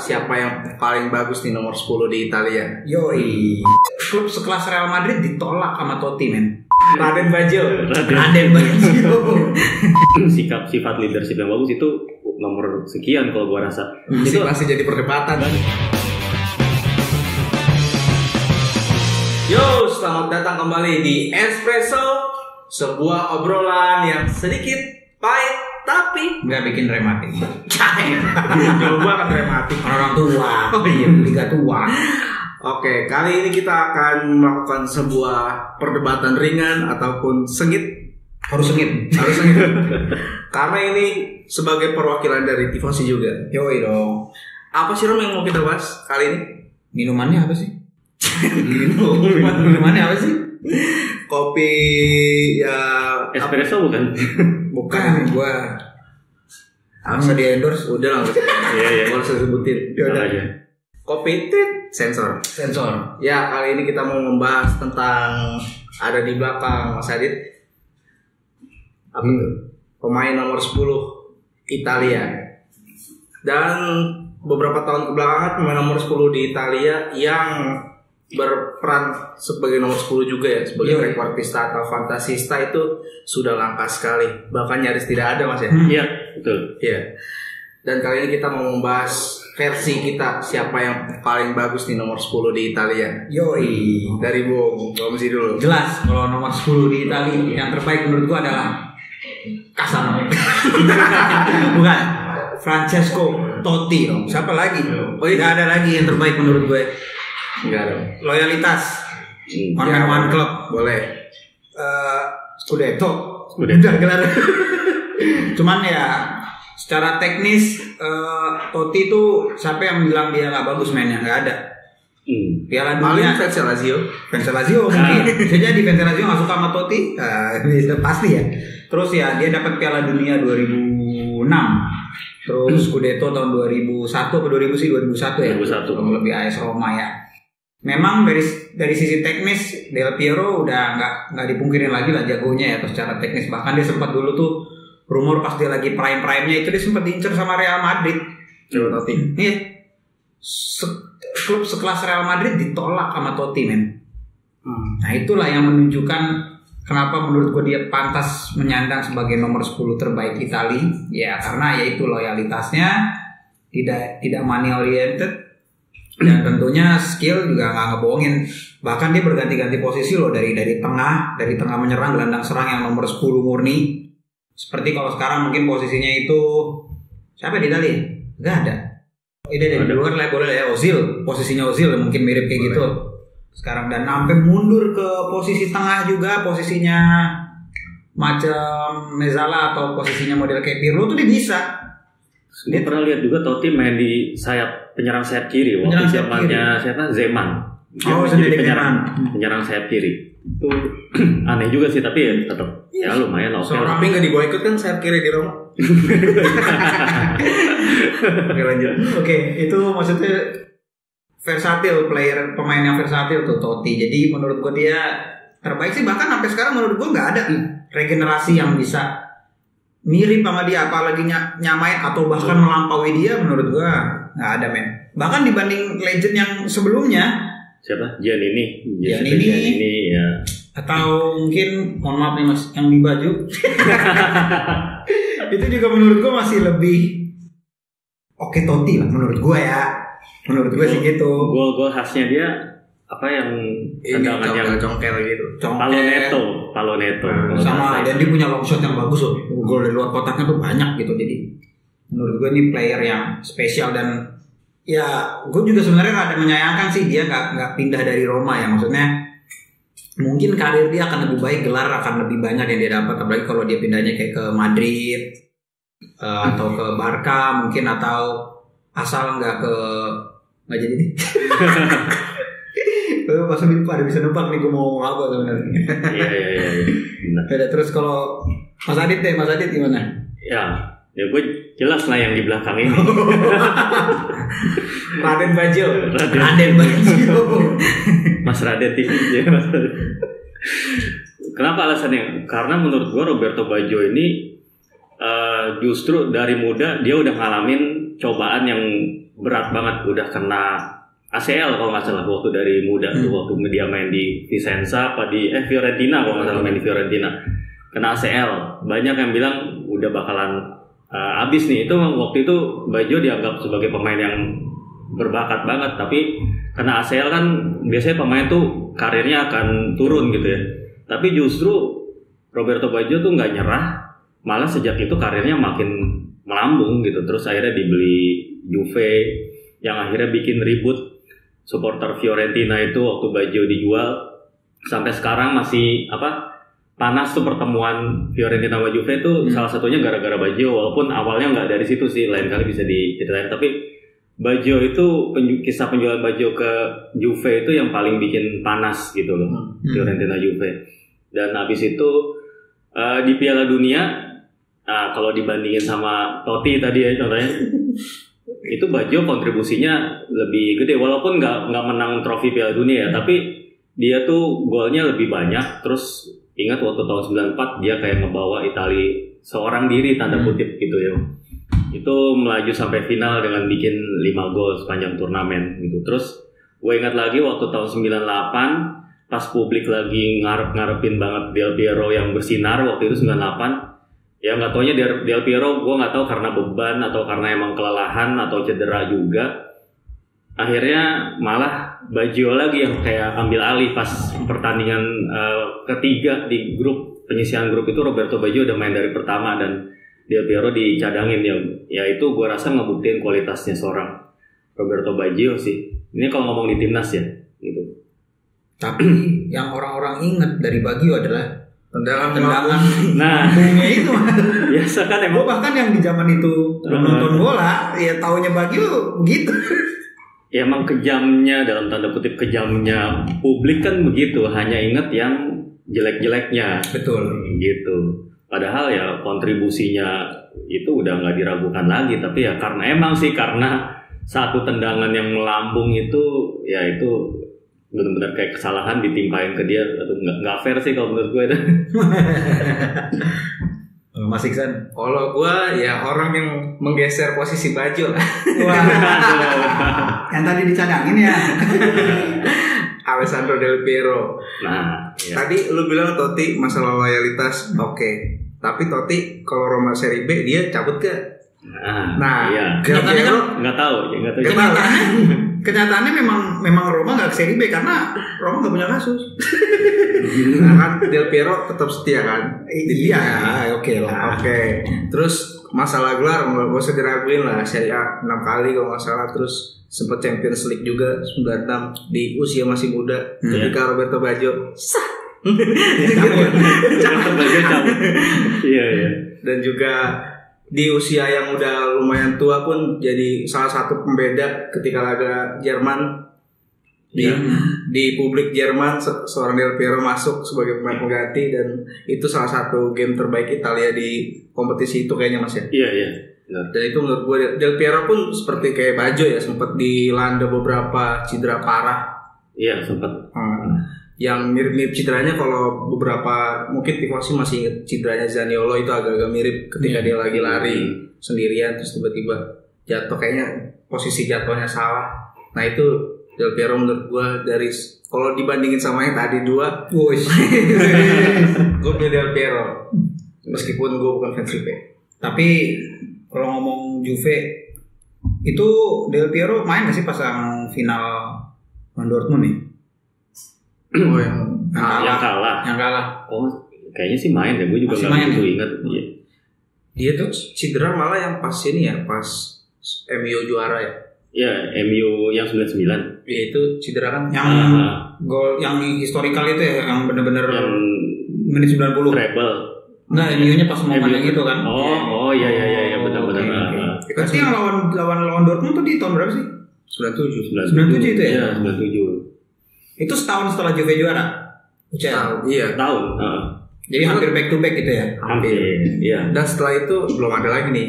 siapa yang paling bagus di nomor 10 di Italia. Yoi. Klub sekelas Real Madrid ditolak sama Totti, men. Raden Baggio. Sikap sifat leadership yang bagus itu nomor sekian kalau gua rasa. Itu pasti jadi perdebatan. Yo, selamat datang kembali di Espresso, sebuah obrolan yang sedikit pahit tapi nggak bikin rematik. jauh banget rematik. Orang tua. Oh iya, liga tua. Oke, kali ini kita akan melakukan sebuah perdebatan ringan ataupun sengit. Harus sengit. Karena ini sebagai perwakilan dari tifosi juga. Yoi dong. Apa sih Rom yang mau kita bahas kali ini? Minumannya apa sih? Minumannya apa sih? Kopi ya Espresso bukan? Bukan, gua bisa di endorse. Udah lah. Iya. Gak usah sebutin. Yaudah aja. Kopi tit sensor. Ya, kali ini kita mau membahas tentang ada di belakang Mas Adit. Apa tuh? Pemain nomor 10 Italia. Dan beberapa tahun kebelakangan pemain nomor 10 di Italia yang berperan sebagai nomor 10 juga ya, sebagai trequartista atau fantasista itu sudah langka sekali. Bahkan nyaris tidak ada, Mas ya. Iya, betul. Iya. Dan kali ini kita mau membahas versi kita siapa yang paling bagus di nomor 10 di Italia. Yoi. Dari Bung Romzi dulu. Jelas kalau nomor 10 di Italia yang terbaik menurut gua adalah Kasano. Bukan. Francesco Totti dong. Siapa lagi? Oh iya, gak ada lagi yang terbaik menurut gue. Enggak dong. Loyalitas. One club. Boleh. Scudetto. Udah gelar. Cuman ya secara teknis Totti itu siapa yang bilang dia nggak bagus mainnya? Nggak ada. Piala Dunia. Paling fans Lazio mungkin. Bisa jadi fans Lazio nggak suka sama Totti. Pasti ya. Terus ya dia dapat Piala Dunia 2006. Terus Scudetto tahun 2001 atau 2000 sih 2001 ya. 2001. Kurang lebih AS Roma ya. Memang dari sisi teknis Del Piero udah nggak dipungkirin lagi lah jagonya ya atau secara teknis. Bahkan dia sempat dulu tuh rumor pas dia lagi prime-nya itu dia sempat diincar sama Real Madrid. Coba Totti. Iya. Klub sekelas Real Madrid ditolak sama Totti, men. Nah itulah yang menunjukkan kenapa menurut gue dia pantas menyandang sebagai nomor 10 terbaik Italia. Ya karena yaitu loyalitasnya, tidak money oriented, dan tentunya skill juga nggak ngebohongin. Bahkan dia berganti-ganti posisi loh dari tengah menyerang, gelandang serang yang nomor 10 murni. Seperti kalau sekarang mungkin posisinya itu siapa di Italia? Gak ada. Ini dari luar lah boleh ya, Ozil. Posisinya Ozil mungkin mirip kayak gitu sekarang, dan sampai mundur ke posisi tengah juga, posisinya macam Mezzala atau posisinya model kayak Pirlo tuh dia bisa. Dia pernah lihat juga Totti main di penyerang sayap kiri waktu zamannya siapa? Zeman. Jadi penyerang sayap kiri. Itu aneh juga sih, tapi ya tetap ya lumayan oke. Tapi nggak dibawa ikut kan sayap kiri di Roma. Oke lanjut. Oke, itu maksudnya pemain yang versatil tuh Totti. Jadi menurut gue dia terbaik sih, bahkan sampai sekarang menurut gue nggak ada regenerasi yang bisa mirip sama dia, apalagi nyamain atau bahkan melampaui dia. Menurut gue nggak ada, men. Bahkan dibanding legend yang sebelumnya. Siapa? Giannini ya. Atau mungkin mohon maaf nih Mas yang di baju. Itu juga menurut gue masih lebih oke Totti lah menurut gue ya. Menurut gue sih gitu. Gol khasnya dia apa yang tendangan yang congkel gitu. Paloneto. Sama dan dia punya long shot yang bagus loh. Gol dari luar kotaknya tuh banyak gitu. Jadi menurut gue ini player yang spesial, dan ya gue juga sebenarnya ada menyayangkan sih dia nggak pindah dari Roma ya. Maksudnya mungkin karir dia akan lebih baik, gelar akan lebih banyak yang dia dapat, apalagi kalau dia pindahnya kayak ke Madrid atau ke Barca mungkin, atau asal nggak jadi nih. Pas ada bisa nebak nih gue mau ngomong apa sebenarnya. Iya. Terus kalau Mas Adit gimana? Ya gue jelas lah yang di belakang ini. Raden Baggio. Mas Radet ya. Kenapa alasannya? Karena menurut gue Roberto Baggio ini justru dari muda dia udah ngalamin cobaan yang berat banget, udah kena ACL kalau nggak salah waktu dari muda tuh, waktu dia main di Vicenza apa di Fiorentina kalau nggak salah, main di Fiorentina kena ACL. Banyak yang bilang udah bakalan abis nih. Itu waktu itu Baggio dianggap sebagai pemain yang berbakat banget, tapi kena ACL kan biasanya pemain tuh karirnya akan turun gitu ya. Tapi justru Roberto Baggio tuh nggak nyerah, malah sejak itu karirnya makin melambung gitu. Terus akhirnya dibeli Juve yang akhirnya bikin ribut supporter Fiorentina itu waktu Baggio dijual. Sampai sekarang masih panas tuh pertemuan Fiorentina sama Juve itu salah satunya gara-gara Baggio, walaupun awalnya nggak dari situ sih, lain kali bisa diceritain. Tapi Baggio itu kisah penjualan Baggio ke Juve itu yang paling bikin panas gitu loh, Fiorentina Juve. Dan habis itu di Piala Dunia, kalau dibandingin sama Totti tadi ya contohnya, itu Baggio kontribusinya lebih gede, walaupun nggak menang trofi Piala Dunia ya, tapi dia tuh golnya lebih banyak. Terus ingat waktu tahun 94 dia kayak ngebawa Italia seorang diri tanda kutip gitu ya, itu melaju sampai final dengan bikin 5 gol sepanjang turnamen gitu. Terus gue ingat lagi waktu tahun 98 pas publik lagi ngarepin banget Del Piero yang bersinar waktu itu 98. Ya nggak taunya Del Piero, gue nggak tahu karena beban atau karena emang kelelahan atau cedera juga, akhirnya malah Baggio lagi yang kayak ambil alih pas pertandingan ketiga di grup penyisihan grup itu. Roberto Baggio udah main dari pertama dan Del Piero dicadangin ya itu gue rasa ngebuktiin kualitasnya seorang Roberto Baggio sih. Ini kalau ngomong di timnas ya gitu. Tapi yang orang-orang ingat dari Baggio adalah tendangan nah itu biasa kan emang. Bahkan yang di zaman itu belum nonton bola ya taunya Baggio begitu. Ya emang kejamnya, dalam tanda kutip kejamnya publik kan begitu, hanya ingat yang jelek-jeleknya. Betul gitu. Padahal ya kontribusinya itu udah nggak diragukan lagi. Tapi ya karena satu tendangan yang melambung itu ya itu benar-benar kayak kesalahan ditimpain ke dia, atau nggak fair sih kalau menurut gue itu. Mas Iksan, kalau gue ya orang yang menggeser posisi Baggio lah. Wah, yang tadi dicadangin ya. Alessandro Del Piero. Nah, ya. Tadi lu bilang Totti masalah loyalitas, oke. Tapi Totti kalau Roma Serie B dia cabut ke. Nah, iya. Del Piero nggak tahu. Kenyataannya memang Roma nggak ke Serie B karena Roma nggak punya kasus. Nah kan Del Piero tetap setia kan? Iya, oke lah. Oke. Terus masalah gelar nggak usah diraguin lah, Serie A 6 kali kalau nggak salah. Terus sempat Champions League juga 96 di usia masih muda ketika Roberto Baggio cabut. Iya. Dan juga di usia yang udah lumayan tua pun jadi salah satu pembeda ketika laga Jerman di publik Jerman, seorang Del Piero masuk sebagai pemain pengganti, dan itu salah satu game terbaik Italia di kompetisi itu kayaknya Mas ya. Iya. Dan itu menurut gue Del Piero pun seperti kayak Baggio ya, sempat dilanda beberapa cedera parah. Iya sempat. Yang mirip-mirip cederanya, kalau beberapa mungkin tifosi masih ingat cederanya Zaniolo itu agak-agak mirip ketika dia lagi lari sendirian terus tiba-tiba jatuh, kayaknya posisi jatuhnya salah. Nah itu Del Piero menurut gue dari kalau dibandingin sama yang tadi dua, gue pilih Del Piero meskipun gue bukan fans Juve. Tapi kalau ngomong Juve itu Del Piero main nggak sih pas yang final Dortmund nih? Oh yang kalah. Oh kayaknya sih main deh, gue juga nggak begitu ingat. Dia tuh cedera malah yang pas ini ya, pas MU juara ya. Ya MU yang 99. Ya itu cedera kan yang gol yang historikal itu ya, yang benar-benar menit 90 treble. Nah, MU-nya pas momen yang itu kan. Oh iya benar-benar. Berarti yang lawan Dortmund tuh di tahun berapa sih? 97 itu ya? Iya, 97. Itu setahun setelah Juve juara. Iya, tahun. Jadi hampir back to back gitu ya. Hampir. Iya. Dan setelah itu belum ada lagi nih.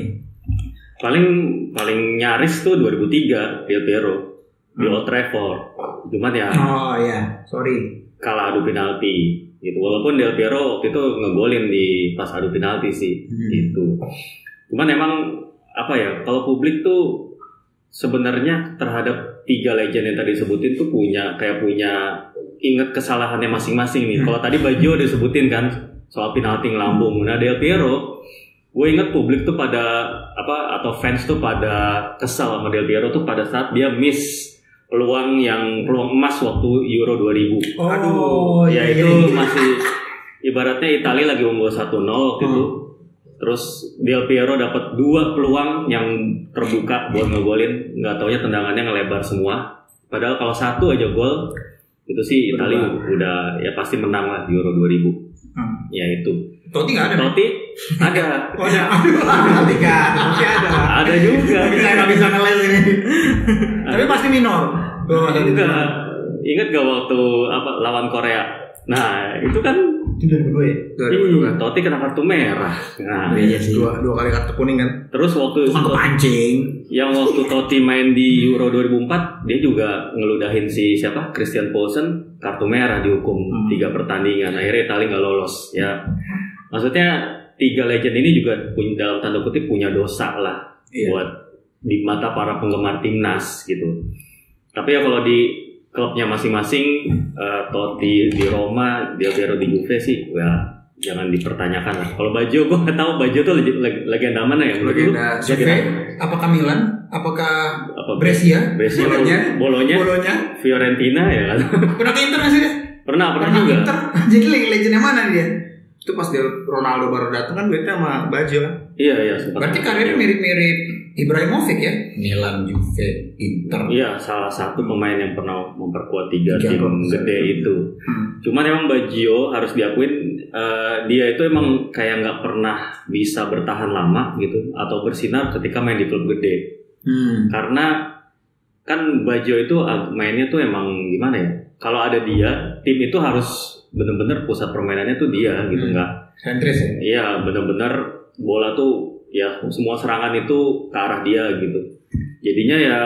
Paling nyaris tuh 2003 Del Piero di Old Trafford. Cuman ya. Oh iya, sorry. Kalah adu penalti. Gitu. Walaupun Del Piero waktu itu ngegolin di pas adu penalti sih. Gitu. Cuman emang apa ya? Kalau publik tuh sebenarnya terhadap 3 legend yang tadi disebutin tuh punya ingat kesalahannya masing-masing nih. Kalau tadi Baggio disebutin kan soal penalti ngelambung. Nah, Del Piero, gue ingat publik tuh pada atau fans tuh pada kesal sama Del Piero tuh pada saat dia miss peluang emas waktu Euro 2000. Oh, ya itu masih ibaratnya Italia lagi unggul 1-0 gitu. Terus Del Piero dapat 2 peluang yang terbuka buat ngegolin, nggak taunya tendangannya ngelebar semua. Padahal kalau 1 aja gol itu sih Italia udah ya pasti menang lah di Euro 2000. Ya itu. Totti nggak ada? Totti ada. Oh ya, Totti ada. Ada juga. Nggak bisa ngeles ini. Tapi pasti minor. Ingat gak waktu lawan Korea? Nah itu kan 2002 ya? Totti kena kartu merah. Nah, iya sih. Dua kali kartu kuning kan. Terus waktu kepancing. Yang waktu Totti main di Euro 2004, dia juga ngeludahin si Christian Poulsen, kartu merah dihukum 3 pertandingan. Akhirnya Italia nggak lolos. Ya, maksudnya 3 legend ini juga punya, dalam tanda kutip, punya dosa lah buat di mata para penggemar timnas gitu. Tapi ya kalau di klubnya masing-masing, Totti di Roma, Del Piero di Juve sih, ya jangan dipertanyakan lah. Kalau Baggio, gue nggak tahu Baggio tuh legenda mana ya? Legenda Juve, apakah Milan, apakah Brescia, Bologna, Fiorentina ya kan? Pernah ke Inter nggak sih dia? Pernah juga. Inter. Jadi legenda mana dia? Itu pas Ronaldo baru datang kan duitnya sama Baggio kan? Iya. Berarti karirnya mirip-mirip Ibrahimovic ya? Milan, Juve, Inter. Iya, salah satu pemain yang pernah memperkuat 3 tim gede itu. Cuman emang Baggio harus diakuin, dia itu emang kayak nggak pernah bisa bertahan lama gitu atau bersinar ketika main di klub gede. Karena kan Baggio itu mainnya tuh emang gimana ya? Kalau ada dia, tim itu harus benar-benar pusat permainannya tuh dia gitu, nggak sentris ya? Iya, benar-benar bola tuh ya semua serangan itu ke arah dia gitu. Jadinya ya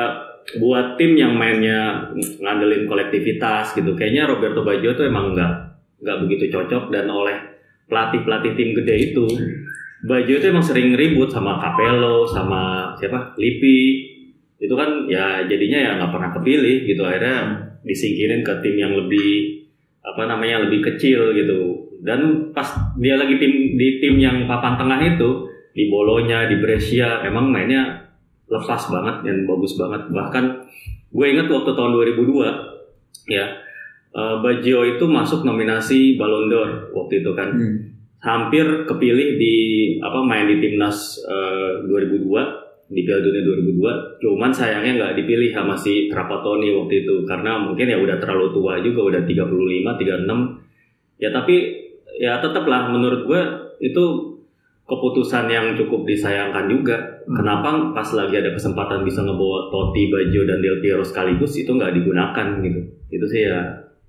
buat tim yang mainnya ngandelin kolektivitas gitu, kayaknya Roberto Baggio tuh emang nggak begitu cocok. Dan oleh pelatih tim gede itu, Baggio itu emang sering ribut sama Capello, sama Lippi. Itu kan ya jadinya ya nggak pernah kepilih gitu. Akhirnya disingkirin ke tim yang lebih lebih kecil gitu. Dan pas dia lagi di tim yang papan tengah itu, di Bologna, di Brescia, emang mainnya lepas banget dan bagus banget. Bahkan gue ingat waktu tahun 2002 ya, Baggio itu masuk nominasi Ballon d'Or waktu itu kan. Hampir kepilih di main di timnas 2002 di Piala Dunia 2002. Cuman sayangnya nggak dipilih sama si Trapattoni waktu itu karena mungkin ya udah terlalu tua juga, udah 35, 36. Ya tapi ya tetaplah menurut gue itu keputusan yang cukup disayangkan juga. Kenapa pas lagi ada kesempatan bisa ngebawa Totti, Baggio dan Del Piero sekaligus itu nggak digunakan gitu. Itu sih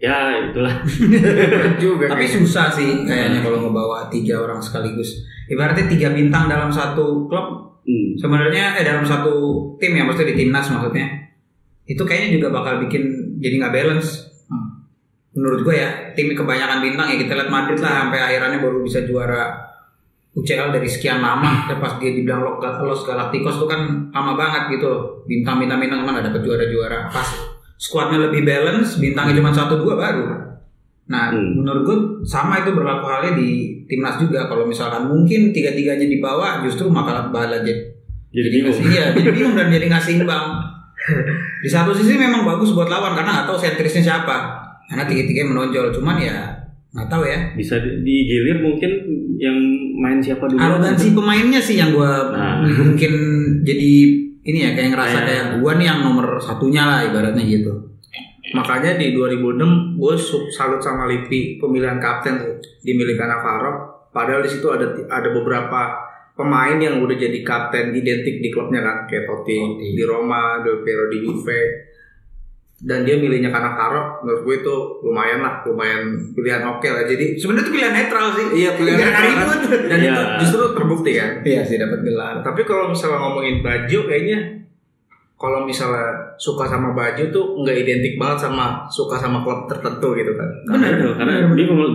ya itulah. juga. Tapi susah sih kayaknya kalau ngebawa 3 orang sekaligus. Ibaratnya 3 bintang dalam satu klub. Sebenarnya dalam satu tim ya, maksudnya di timnas maksudnya. Itu kayaknya juga bakal bikin jadi nggak balance. Menurut gue ya, tim kebanyakan bintang ya, kita lihat Madrid lah sampai akhirannya baru bisa juara UCL dari sekian lama. Dan pas dia dibilang Los Galacticos itu kan lama banget gitu loh. Bintang mana dapat juara-juara. Pas skuadnya lebih balance, bintangnya cuma 1-2 baru. Nah, menurut gue sama itu berlaku halnya di timnas juga. Kalau misalkan mungkin 3-3-nya dibawa, justru malah jadi bingung. Iya, jadi bingung dan jadi nggak seimbang. Di satu sisi memang bagus buat lawan karena nggak tahu sentrisnya siapa. Karena 3-3 menonjol, cuman ya nggak tahu ya. Bisa digilir mungkin yang main siapa dulu. Arogansi pemainnya sih yang gue mungkin jadi ini ya kayak ngerasa kayak gue nih yang nomor satunya lah ibaratnya gitu. Makanya di 2006 gue salut sama Lippi, pemilihan kapten dimiliki Cannavaro. Padahal di situ ada beberapa pemain yang udah jadi kapten identik di klubnya kan, kayak Totti di Roma, Del Piero di Juve. Dan dia milihnya Cannavaro, menurut gue itu lumayan pilihan oke lah. Jadi sebenarnya itu pilihan netral sih. Iya, pilihan netral kan. Dan itu justru terbukti kan. Iya sih, dapat gelar. Tapi kalau misalnya ngomongin Baggio, kayaknya kalau misalnya suka sama Baggio tuh nggak identik banget sama suka sama klub tertentu gitu kan. Benar tuh, karena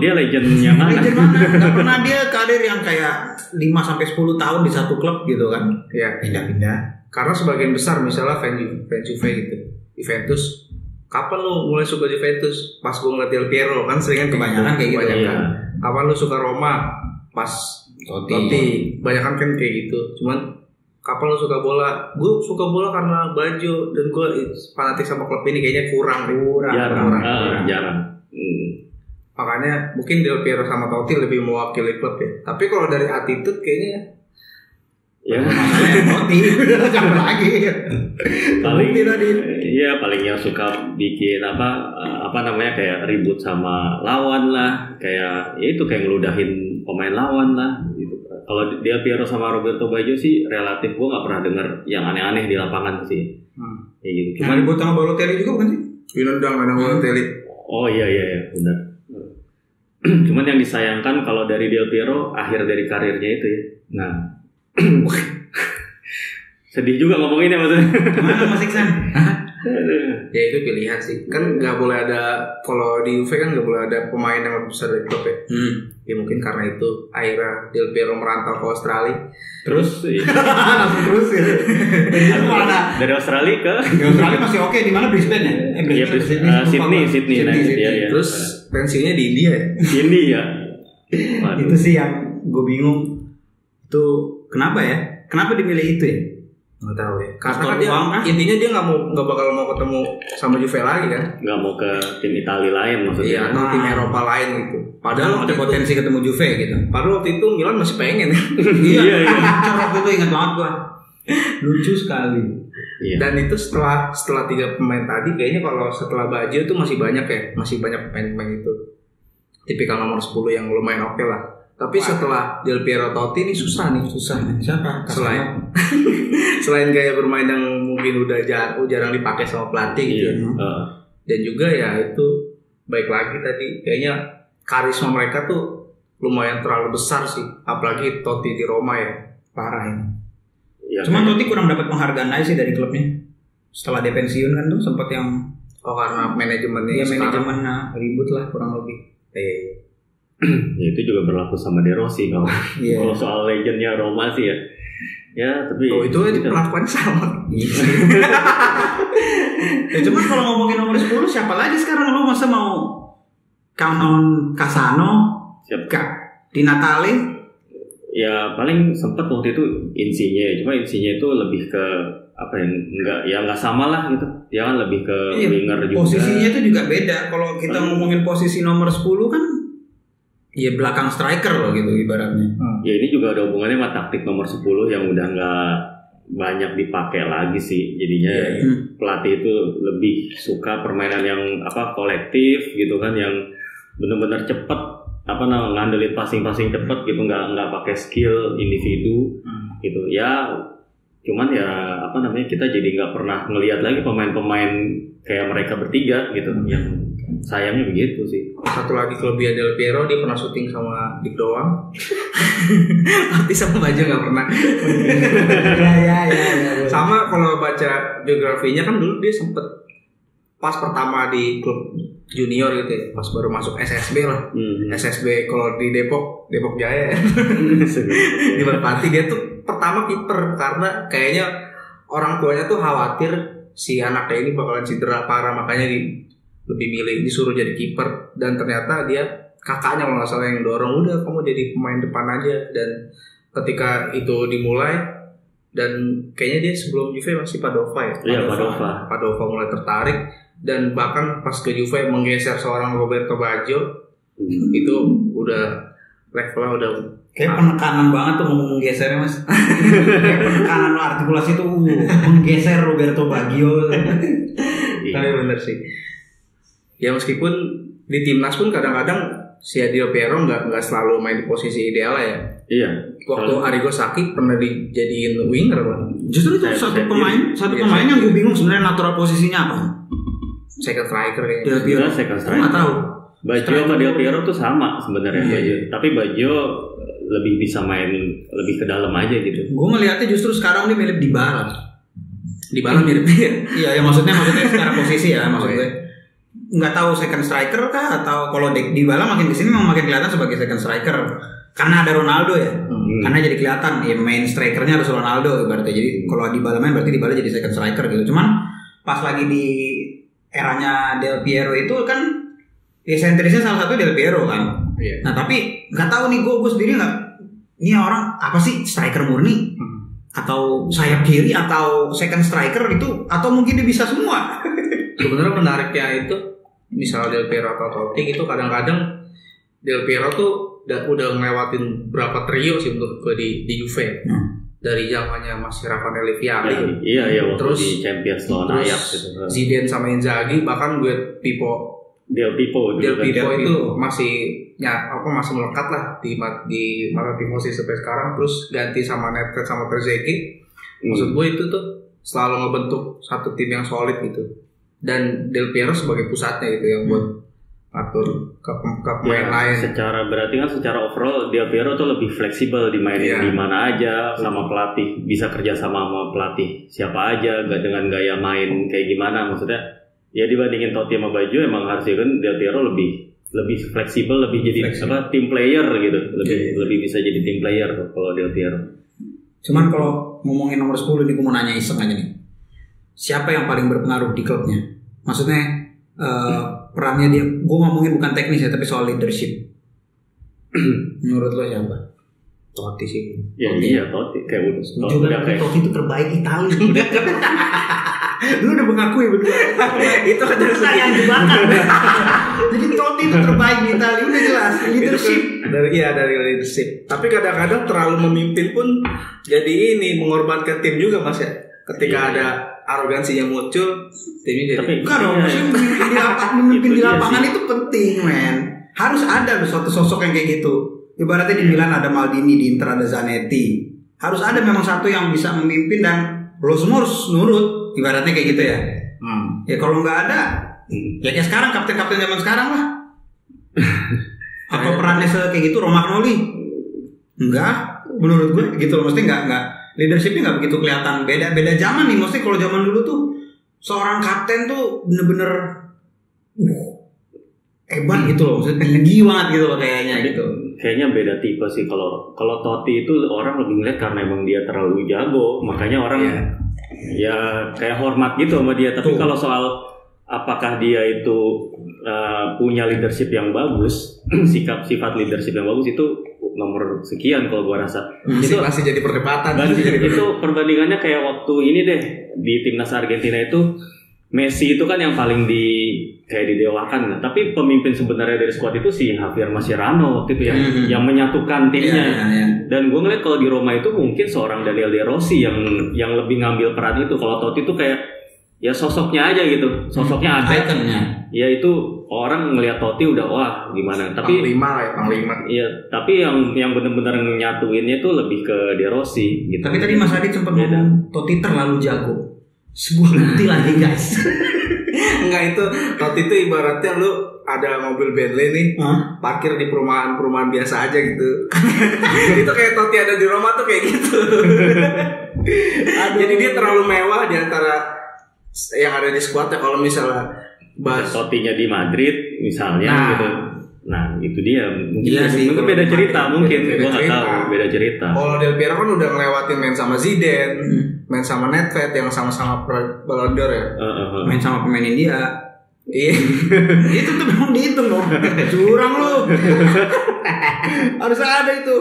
dia legendnya mana? Legend mana? Gak pernah dia karir yang kayak 5-10 tahun di satu klub gitu kan. Iya. Pindah-pindah. Karena sebagian besar misalnya fans Juve gitu, Juventus, kapan lu mulai suka Juventus? Pas gue ngeliat Del Piero kan sering kan kebanyakan kayak gitu. Iya. Kapan lu suka Roma? Pas Totti. Banyakan kan kayak gitu. Cuman kapan lu suka bola? Gue suka bola karena Baggio dan gue fanatik sama klub ini kayaknya kurang. Jarang. Makanya mungkin Del Piero sama Totti lebih mewakili klub ya. Tapi kalau dari attitude kayaknya ya Totti jangan lagi. Paling yang suka bikin apa namanya kayak ribut sama lawan lah, kayak ya itu kayak ngeludahin pemain lawan lah gitu. Kalau Del Piero sama Roberto Baggio sih relatif gue nggak pernah dengar yang aneh-aneh di lapangan sih. Kayak gitu. Cuman ribut sama Balotelli juga bukan sih? Nendang Balotelli. Oh iya benar. Cuman yang disayangkan kalau dari Del Piero akhir dari karirnya itu ya. Nah, sedih juga ngomonginnya maksudnya. Gimana Mas Iksan? Ya itu pilihan sih. Kan nggak boleh ada, kalau di Juve kan nggak boleh ada pemain yang lebih besar dari klub ya. Ya mungkin karena itu akhirnya Del Piero merantau ke Australia. Terus langsung terus ya. Dari Australia ke Australia masih oke. Di mana Brisbane ya? Sydney. Ya. Terus pensiunnya di India ya. India. Itu sih yang gue bingung. Itu kenapa ya? Kenapa dimilih itu ya? Nggak tahu ya. Karena kan dia intinya dia nggak bakal mau ketemu sama Juve lagi kan? Nggak mau ke tim Italia lain maksudnya. Iya, atau tim Eropa lain gitu. Padahal ada potensi ketemu Juve gitu. Padahal waktu itu Milan masih pengen. Iya. Waktu itu ingat banget gua. Lucu sekali. Iya. Dan itu setelah 3 pemain tadi kayaknya kalau setelah Baggio itu masih banyak pemain-pemain itu. Tipikal nomor 10 yang lumayan oke lah. Tapi setelah Del Piero Totti ini susah. Siapa? Selain gaya bermain yang mungkin udah jarang dipakai sama pelatih gitu. Dan juga ya itu baik lagi tadi kayaknya karisma mereka tuh lumayan terlalu besar sih. Apalagi Totti di Roma ya. Parah ini. Ya, cuman Totti kurang dapat penghargaan aja sih dari klubnya. Setelah dia pensiun kan tuh sempat yang karena manajemennya manajemennya ribut lah kurang lebih. Ya itu juga berlaku sama De Rossi kalau soal legendnya Roma sih ya. Ya tapi itu perlakuan sama. Ya cuman kalau ngomongin nomor 10 siapa lagi sekarang lo masa mau count on Cassano? Siapa? Di Natale? Ya paling sempat waktu itu Insigne, cuma Insigne itu lebih ke apa yang nggak sama lah gitu. Dia kan lebih ke winger juga. Posisinya itu juga beda. Kalau kita ngomongin posisi nomor 10 kan ya belakang striker loh gitu ibaratnya. Ya ini juga ada hubungannya sama taktik nomor 10 yang udah nggak banyak dipakai lagi sih. Jadinya pelatih itu lebih suka permainan yang kolektif gitu kan, yang benar-benar cepat ngandelin passing cepat gitu, nggak pakai skill individu gitu. Ya cuman ya kita jadi nggak pernah ngelihat lagi pemain-pemain kayak mereka bertiga gitu. Yang sayangnya begitu sih. Satu lagi kelebihan Del Piero, dia pernah syuting sama Dick doang. Artis sama Baggio nggak pernah. Ya. Sama kalau baca biografinya kan dulu dia sempet pas pertama di klub junior gitu ya, pas baru masuk SSB lah. SSB kalau di Depok Jaya. Di Merpati dia tuh pertama kiper karena kayaknya orang tuanya tuh khawatir si anaknya ini bakalan cedera parah, makanya lebih disuruh jadi kiper. Dan ternyata dia kakaknya kalau nggak salah yang dorong, udah kamu jadi pemain depan aja. Dan ketika itu dimulai, dan kayaknya dia sebelum Juve masih Padova ya. Iya, Padova mulai tertarik, dan bahkan pas ke Juve menggeser seorang Roberto Baggio. Itu udah levelnya udah kayak penekanan banget tuh ngomong menggeser Mas. Kayak penekanan artikulasi tuh menggeser Roberto Baggio. Tapi bener sih. Ya meskipun di timnas pun kadang-kadang si Del Piero nggak selalu main di posisi ideal ya. Iya. Waktu Arrigo Sacchi pernah dijadiin winger kan. Justru itu satu pemain yang gue bingung sebenarnya natural posisinya apa. Second striker kayaknya. Del Piero. Second striker. Nggak tahu. Baggio sama Del Piero tuh sama sebenarnya. Tapi Baggio lebih bisa main lebih ke dalam aja gitu. Gue ngelihatnya justru sekarang dia mirip Dybala. Dybala mirip dia. Iya, ya maksudnya secara posisi ya maksudnya. Nggak tahu second striker kah atau kalau Dybala makin kesini memang makin kelihatan sebagai second striker. karena ada Ronaldo ya. Karena jadi kelihatan ya main strikernya harus Ronaldo berarti. Jadi kalau Dybala main berarti Dybala jadi second striker gitu. Cuman pas lagi di eranya Del Piero itu kan ya sentrisnya salah satu Del Piero kan. Iya. Nah tapi nggak tahu nih gue sendiri nggak, ini orang apa sih striker murni atau sayap kiri atau second striker itu, atau mungkin dia bisa semua. Sebenarnya menariknya itu misalnya Del Piero atau Totti itu kadang-kadang Del Piero tuh udah ngelewatin berapa trio sih menurut gue di Juve. Dari zamannya masih Raffaele Vialli. Iya, terus di Champions lawan Ajax gitu. Zidane sama Inzaghi, bahkan gue Del Pipo itu masih masih melekat lah di mata timnas sampai sekarang. Terus ganti sama Nedved sama Trezeguet. Maksud gue itu tuh selalu ngebentuk satu tim yang solid gitu. Dan Del Piero sebagai pusatnya gitu yang buat atur ke pemain lain. Berarti kan secara overall Del Piero tuh lebih fleksibel dimainin di mana aja sama pelatih, bisa kerja sama pelatih siapa aja, gak dengan gaya main kayak gimana. Maksudnya ya dibandingin Totti sama Baju emang harusnya kan Del Piero lebih fleksibel, lebih jadi team player gitu, lebih bisa jadi team player tuh kalau Del Piero. Cuman kalau ngomongin nomor 10 nih, gue mau nanya iseng aja nih, siapa yang paling berpengaruh di klubnya? Maksudnya perannya dia, gue ngomongin bukan teknis ya, tapi soal leadership. Menurut lo siapa? Totti sih. Iya Totti kayak udah kayak Totti itu terbaik Italia. Lu udah mengakui berdua. Itu kan dari yang jebakan. Jadi Totti itu terbaik di Italia, udah jelas leadership. Dari leadership. Tapi kadang-kadang terlalu memimpin pun jadi mengorbankan tim juga Mas ya. Ketika ada arogansinya muncul, timnya jadi. Tapi memimpin di lapangan itu penting, men. Harus ada suatu sosok yang kayak gitu. Ibaratnya di Milan ada Maldini, di Inter ada Zanetti. Harus ada memang satu yang bisa memimpin dan lo semua harus nurut. Ibaratnya kayak gitu ya. Ya kalau nggak ada, ya kayak sekarang kapten-kapten zaman sekarang lah. Apa perannya kayak gitu Romagnoli? Enggak, menurut gue gitu loh. Mesti nggak leadershipnya nggak begitu kelihatan. Beda zaman nih. Mesti kalau zaman dulu tuh seorang kapten tuh bener-bener hebat gitu loh. Maksudnya tinggi banget gitu loh kayaknya gitu. Kayaknya beda tipe sih. Kalau Totti itu orang lebih ngeliat karena emang dia terlalu jago, makanya orang ya kayak hormat gitu sama dia. Tapi kalau soal apakah dia itu punya leadership yang bagus, sifat leadership yang bagus, itu nomor sekian kalau gua rasa. Masih jadi perdebatan. Itu perbandingannya kayak waktu ini deh di timnas Argentina itu, Messi itu kan yang paling didewakan. Tapi pemimpin sebenarnya dari skuad itu si Javier Mascherano waktu itu yang menyatukan timnya. Dan gue ngeliat kalau di Roma itu mungkin seorang Daniel De Rossi yang lebih ngambil peran itu. Kalau Totti itu kayak ya sosoknya aja gitu, sosoknya ada. Ya itu orang ngelihat Totti udah wah gimana. Tapi panglima. Iya, tapi yang benar-benar nyatuinnya itu lebih ke De Rossi gitu. Tapi tadi Mas Adit sempat ngomong Totti terlalu jago. Sebuah bukti lagi guys. Enggak, itu Totti itu ibaratnya lu ada mobil Bentley nih, parkir di perumahan biasa aja gitu. Itu kayak Totti ada di Roma tuh kayak gitu. Jadi dia terlalu mewah di antara yang ada di skuadnya. Kalau misalnya Tottinya di Madrid misalnya gitu. Nah itu dia mungkin beda cerita mungkin gue nggak tahu beda cerita. Kalau Del Piero kan udah ngelewatin main sama Zidane, main sama Nedved yang sama-sama Ballon d'Or ya, main sama pemain India. Iya. Itu tuh memang dihitung dong. Curang lu. Harus ada itu.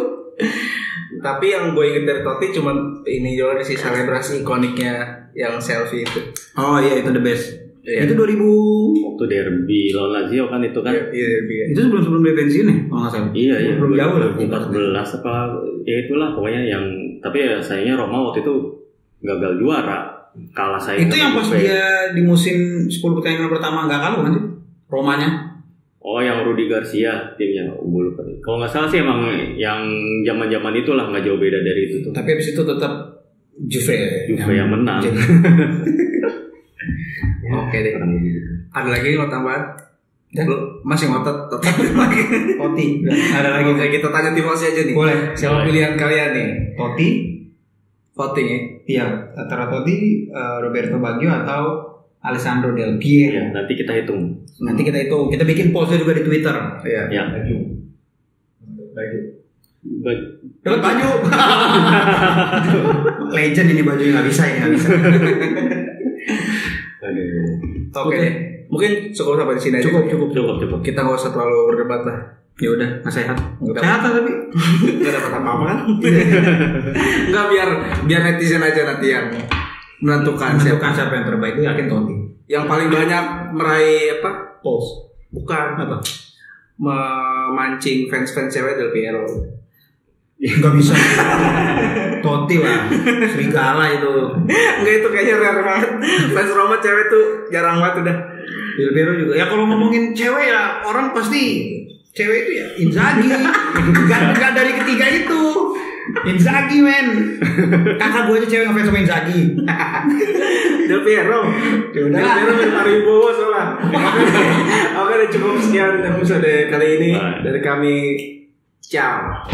Tapi yang gue inget dari Totti cuman ini juga sih selebrasi ikoniknya yang selfie itu. Oh iya itu the best. Itu 2000 waktu derby lawan Lazio kan itu kan. Iya derby. Itu sebelum dia pensiun ya kalau nggak salah. Iya belum jauh lah. 2014 apa ya itulah pokoknya yang, tapi ya sayangnya Roma waktu itu gagal juara, kalah saing. Itu yang pas dia di musim 10 pertandingan pertama nggak kalah kan sih Romanya? Oh yang Rudi Garcia timnya gue lupa. Kalau nggak salah sih emang yang zaman-zaman itulah, nggak jauh beda dari itu tuh. Tapi abis itu tetap Juve yang menang. Oke deh. Ada lagi mau tambahan? Lu masih ngotot lagi. Totti. Ada lagi. Oke, kita tanya timnas aja nih. Boleh. Siapa pilihan kalian nih? Totti. Voting ya? Iya. Antara Totti, Roberto Baggio atau Alessandro Del Piero. Ya, nanti kita hitung. Kita bikin postnya juga di Twitter. Iya. Ya. Baggio. Dapat baju. Legend ini bajunya nggak bisa. Oke deh. Mungkin cukup sampai di sini aja. Cukup. Kita nggak usah terlalu berdebat lah. Ya udah, nggak sehat. Sehat tapi nggak dapat apa-apa kan? Nggak, biar netizen aja nanti yang menentukan siapa yang terbaik. Itu yakin Totti. Yang paling banyak meraih apa? Pulse. Bukan apa? Memancing fans cewek Del Piero. Nggak bisa. Totti lah, serigala itu. Enggak, itu kayaknya rare banget. Fans Roma cewek tuh jarang banget udah. Del Piero juga. Ya kalau ngomongin cewek ya orang pasti cewek itu ya Inzaghi. Gak dari ketiga itu. Inzaghi men. Kakak gue aja cewek ngefans sama Inzaghi. Del Piero. Del Piero Maribowo soalnya. Oke, cukup sekian episode kali ini dari kami. Ciao.